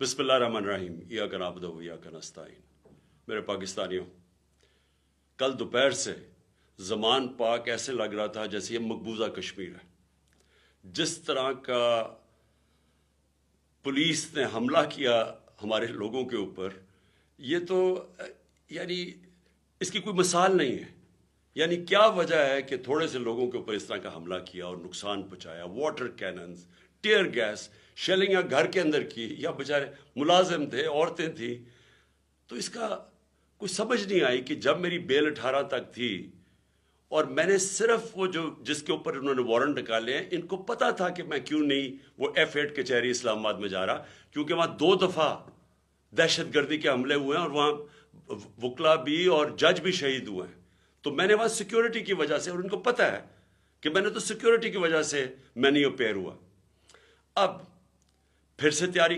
बिस्मिल्लाहिर्रहमानिर्रहीम इय्याक नअबुदु व इय्याक नस्तईन। मेरे पाकिस्तानियों, कल दोपहर से ज़मान पाक ऐसे लग रहा था जैसे ये मकबूजा कश्मीर है। जिस तरह का पुलिस ने हमला किया हमारे लोगों के ऊपर, ये तो यानी इसकी कोई मिसाल नहीं है। यानी क्या वजह है कि थोड़े से लोगों के ऊपर इस तरह का हमला किया और नुकसान पहुंचाया। Water cannons, tear gas, shelling या घर के अंदर की, या बेचारे मुलाजिम थे, औरतें थी। तो इसका कोई समझ नहीं आई कि जब मेरी बेल 18 तक थी और मैंने सिर्फ वो जो जिसके ऊपर उन्होंने वारंट निकाले हैं, इनको पता था कि मैं क्यों नहीं वो F8 कचहरी इस्लामाबाद में जा रहा, क्योंकि वहां 2 दफा दहशतगर्दी के हमले हुए हैं और वहां वकला भी और जज भी शहीद हुए हैं। तो मैंने वहां सिक्योरिटी की वजह से, और उनको पता है कि मैंने तो सिक्योरिटी की वजह से मैं नहीं अपेयर हुआ। अब फिर से तैयारी